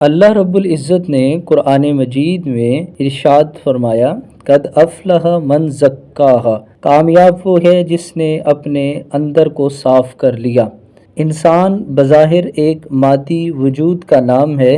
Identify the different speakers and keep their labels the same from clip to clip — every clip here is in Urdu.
Speaker 1: اللہ رب العزت نے قرآن مجید میں ارشاد فرمایا، قد افلح من زکاہا، کامیاب وہ ہے جس نے اپنے اندر کو صاف کر لیا۔ انسان بظاہر ایک مادی وجود کا نام ہے۔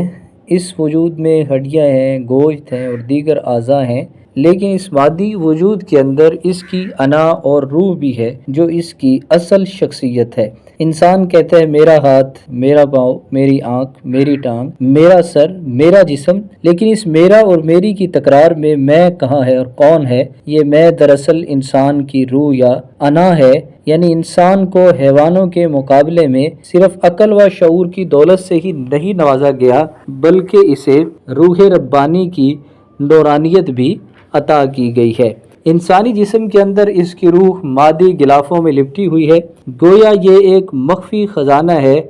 Speaker 1: اس وجود میں ہڈیاں ہیں، گوشت ہیں اور دیگر اعضاء ہیں، لیکن اس مادی وجود کے اندر اس کی انا اور روح بھی ہے جو اس کی اصل شخصیت ہے۔ انسان کہتا ہے میرا ہاتھ، میرا پاؤں، میری آنکھ، میری ٹانگ، میرا سر، میرا جسم، لیکن اس میرا اور میری کی تکرار میں کہاں ہے اور کون ہے؟ یہ میں دراصل انسان کی روح یا انا ہے، یعنی انسان کو حیوانوں کے مقابلے میں صرف عقل و شعور کی دولت سے ہی نہیں نوازا گیا، بلکہ اسے روح ربانی کی نورانیت بھی عطا کی گئی ہے۔ انسانی جسم کے اندر اس کی روح مادی غلافوں میں لپٹی ہوئی ہے، گویا یہ ایک مخفی خزانہ ہے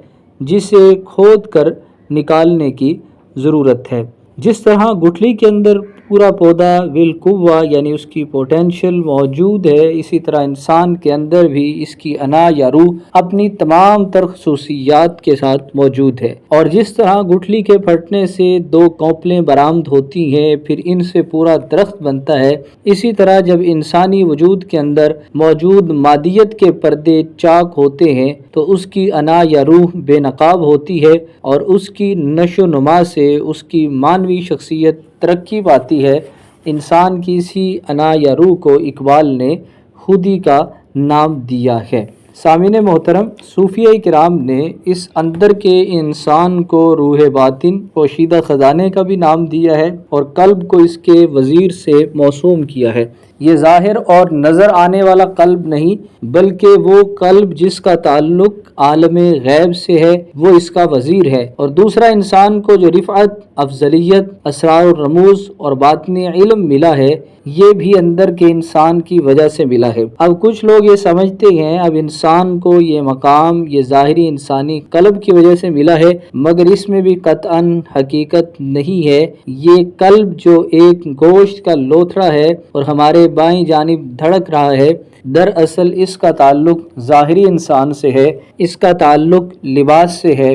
Speaker 1: جسے کھود کر نکالنے کی ضرورت ہے۔ جس طرح گٹھلی کے اندر پورا پودا بالقوہ یعنی اس کی پوٹینشل موجود ہے، اسی طرح انسان کے اندر بھی اس کی انا یا روح اپنی تمام تر خصوصیات کے ساتھ موجود ہے۔ اور جس طرح گٹھلی کے پھٹنے سے دو کونپلیں برآمد ہوتی ہیں، پھر ان سے پورا درخت بنتا ہے، اسی طرح جب انسانی وجود کے اندر موجود مادیت کے پردے چاک ہوتے ہیں تو اس کی انا یا روح بے نقاب ہوتی ہے، اور اس کی نشو و نما سے اس کی معنوی شخصیت ترقی پاتی ہے۔ انسان کی اسی انا یا روح کو اقبال نے خودی کا نام دیا ہے۔ سامعین محترم، صوفیہ کرام نے اس اندر کے انسان کو روح باطن، پوشیدہ خزانے کا بھی نام دیا ہے، اور قلب کو اس کے وزیر سے موسوم کیا ہے۔ یہ ظاہر اور نظر آنے والا قلب نہیں، بلکہ وہ قلب جس کا تعلق عالم غیب سے ہے، وہ اس کا وزیر ہے۔ اور دوسرا انسان کو جو رفعت، افضلیت، اسرار و رموز اور باطنی علم ملا ہے، یہ بھی اندر کے انسان کی وجہ سے ملا ہے۔ اب کچھ لوگ یہ سمجھتے ہیں اب انسان کو یہ مقام یہ ظاہری انسانی قلب کی وجہ سے ملا ہے، مگر اس میں بھی قطعاً حقیقت نہیں ہے۔ یہ قلب جو ایک گوشت کا لوتھڑا ہے اور ہمارے بائیں جانب دھڑک رہا ہے، دراصل اس کا تعلق ظاہری انسان سے ہے، اس کا تعلق لباس سے ہے۔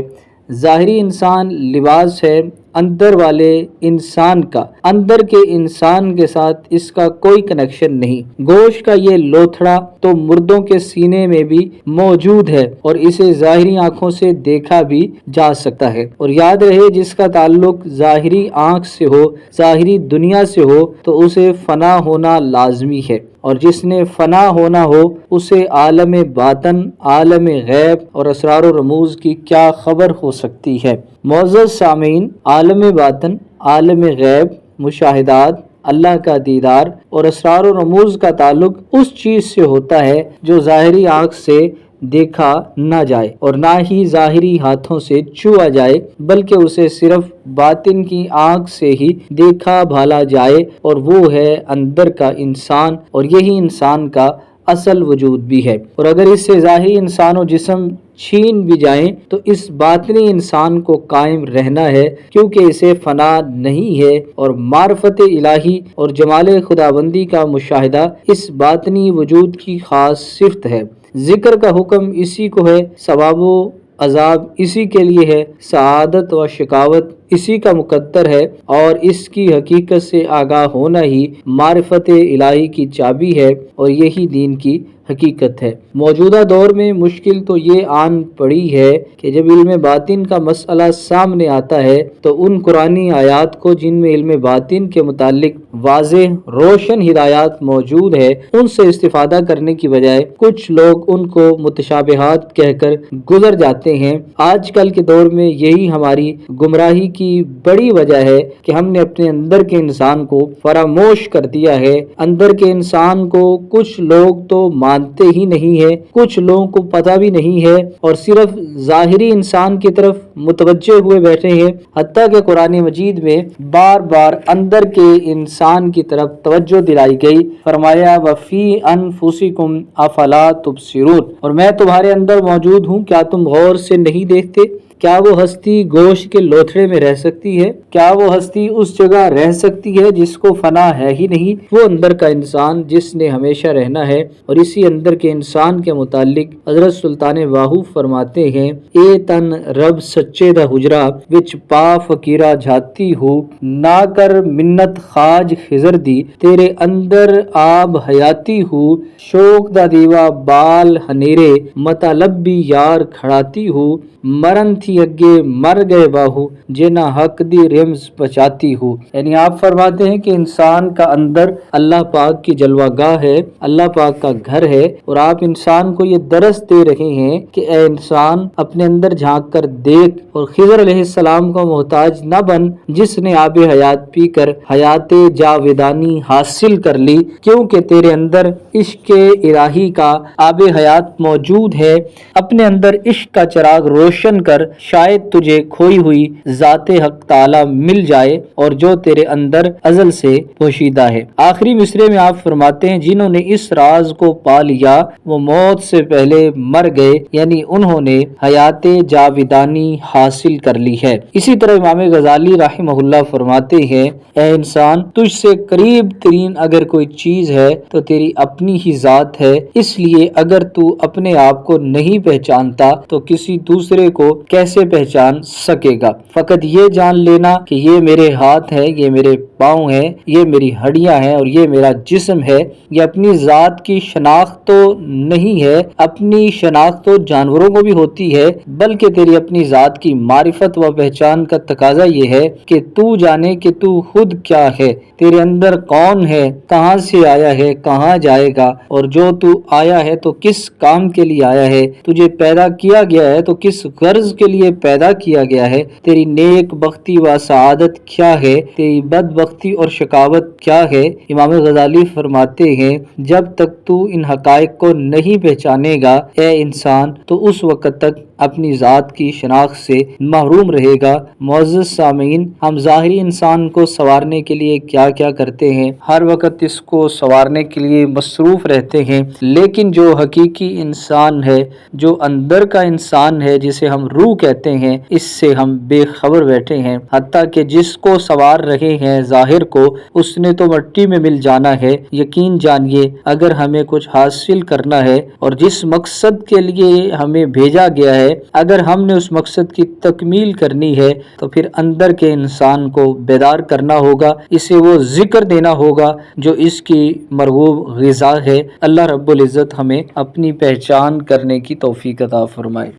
Speaker 1: ظاہری انسان لباس ہے، اندر والے انسان کا، اندر کے انسان کے ساتھ اس کا کوئی کنیکشن نہیں۔ گوشت کا یہ لوتھڑا تو مردوں کے سینے میں بھی موجود ہے اور اسے ظاہری آنکھوں سے دیکھا بھی جا سکتا ہے۔ اور یاد رہے، جس کا تعلق ظاہری آنکھ سے ہو، ظاہری دنیا سے ہو، تو اسے فنا ہونا لازمی ہے، اور جس نے فنا ہونا ہو اسے عالم باطن، عالم غیب اور اسرار و رموز کی کیا خبر ہو سکتی ہے؟ معزز سامعین، عالم باطن، عالم غیب، مشاہدات، اللہ کا دیدار اور اسرار و رموز کا تعلق اس چیز سے ہوتا ہے جو ظاہری آنکھ سے دیکھا نہ جائے اور نہ ہی ظاہری ہاتھوں سے چھوا جائے، بلکہ اسے صرف باطن کی آنکھ سے ہی دیکھا بھالا جائے، اور وہ ہے اندر کا انسان، اور یہی انسان کا اصل وجود بھی ہے۔ اور اگر اس سے ظاہری انسان و جسم چھین بھی جائیں تو اس باطنی انسان کو قائم رہنا ہے، کیونکہ اسے فنا نہیں ہے، اور معرفت الہی اور جمال خداوندی کا مشاہدہ اس باطنی وجود کی خاص صفت ہے۔ ذکر کا حکم اسی کو ہے، ثواب و عذاب اسی کے لیے ہے، سعادت و شقاوت اسی کا مقدر ہے، اور اس کی حقیقت سے آگاہ ہونا ہی معرفت الہی کی چابی ہے، اور یہی دین کی حقیقت ہے۔ موجودہ دور میں مشکل تو یہ آن پڑی ہے کہ جب علم باطن کا مسئلہ سامنے آتا ہے تو ان قرآنی آیات کو جن میں علم باطن کے متعلق واضح روشن ہدایات موجود ہے، ان سے استفادہ کرنے کی بجائے کچھ لوگ ان کو متشابہات کہہ کر گزر جاتے ہیں۔ آج کل کے دور میں یہی ہماری گمراہی کی بڑی وجہ ہے کہ ہم نے اپنے اندر کے انسان کو فراموش کر دیا ہے۔ اندر کے انسان کو کچھ لوگ تو مانتے ہی نہیں ہیں، کچھ لوگوں کو پتہ بھی نہیں ہے، اور صرف ظاہری انسان کی طرف متوجہ ہوئے بیٹھے ہیں، حتیٰ کہ قرآن مجید میں بار بار اندر کے انسان کی طرف توجہ دلائی گئی۔ فرمایا وَفِي أَنفُسِكُمْ أَفَلَا تُبْصِرُونَ، اور میں تمہارے اندر موجود ہوں، کیا تم غور سے نہیں دیکھتے؟ کیا وہ ہستی گوشت کے لوتھڑے میں رہ سکتی ہے؟ کیا وہ ہستی اس جگہ رہ سکتی ہے جس کو فنا ہے ہی نہیں؟ وہ اندر کا انسان جس نے ہمیشہ رہنا ہے۔ اور اسی اندر کے انسان کے متعلق حضرت سلطان باہو فرماتے ہیں، اے تن رب سچے دا حجرا وچ پا فقیرہ جھاتی ہو، نہ کر منت خاج خضر دی، تیرے اندر آب حیاتی ہو، شوق دا دیوا بال ہنیرے، مطلب بھی یار کھڑاتی ہو، مرن تھی اگے مر گئے باہو، جنا حق دی رمز بچاتی ہو۔ یعنی آپ فرماتے ہیں کہ انسان کا اندر اللہ پاک کی جلوہ گاہ ہے، اللہ پاک کا گھر ہے، اور آپ انسان کو یہ درس دے رہے ہیں کہ اے انسان اپنے اندر جھانک کر دیکھ، اور خضر علیہ السلام کو محتاج نہ بن جس نے آب حیات پی کر حیات جاودانی حاصل کر لی، کیونکہ تیرے اندر عشق الہی کا آب حیات موجود ہے۔ اپنے اندر عشق کا چراغ روشن کر، شاید تجھے کھوئی ہوئی ذات حق تعالی مل جائے، اور جو تیرے اندر ازل سے پوشیدہ ہے۔ آخری مصرے میں آپ فرماتے ہیں، جنہوں نے اس راز کو پا لیا وہ موت سے پہلے مر گئے، یعنی انہوں نے حیات جاودانی حاصل کر لی ہے۔ اسی طرح امام غزالی رحمہ اللہ فرماتے ہیں، اے انسان تجھ سے قریب ترین اگر کوئی چیز ہے تو تیری اپنی ہی ذات ہے، اس لیے اگر تو اپنے آپ کو نہیں پہچانتا تو کسی دوسرے کو کیسے پہچان سکے گا؟ فقط یہ جان لینا کہ یہ میرے ہاتھ ہے، یہ میرے پاؤں ہیں، یہ میری ہڈیاں ہیں اور یہ میرا جسم ہے۔ یہ اپنی ذات کی شناخت تو نہیں ہے، اپنی شناخت تو جانوروں کو بھی ہوتی ہے، بلکہ تیری اپنی ذات کی معرفت و پہچان کا تقاضا یہ ہے کہ تو جانے کہ تو خود کیا ہے، تیرے اندر کون ہے، کہاں سے آیا ہے، کہاں جائے گا، اور جو تو آیا ہے تو کس کام کے لیے آیا ہے، تجھے پیدا کیا گیا ہے تو کس غرض کے لیے پیدا کیا گیا ہے، تیری نیک بختی و سعادت کیا ہے، تیری بد بختی اور شقاوت کیا ہے۔ امام غزالی فرماتے ہیں، جب تک تو ان حقائق کو نہیں پہچانے گا اے انسان تو اس وقت تک اپنی ذات کی شناخت سے محروم رہے گا۔ معزز سامعین، ہم ظاہری انسان کو سنوارنے کے لیے کیا کیا کرتے ہیں، ہر وقت اس کو سنوارنے کے لیے مصروف رہتے ہیں، لیکن جو حقیقی انسان ہے، جو اندر کا انسان ہے، جسے ہم روح کہتے ہیں، اس سے ہم بے خبر بیٹھے ہیں۔ حتیٰ کہ جس کو سنوار رہے ہیں ظاہر کو، اس نے تو مٹی میں مل جانا ہے۔ یقین جانیے اگر ہمیں کچھ حاصل کرنا ہے اور جس مقصد کے لیے ہمیں بھیجا گیا ہے، اگر ہم نے اس مقصد کی تکمیل کرنی ہے تو پھر اندر کے انسان کو بیدار کرنا ہوگا، اسے وہ ذکر دینا ہوگا جو اس کی مرغوب غذا ہے۔ اللہ رب العزت ہمیں اپنی پہچان کرنے کی توفیق عطا فرمائے۔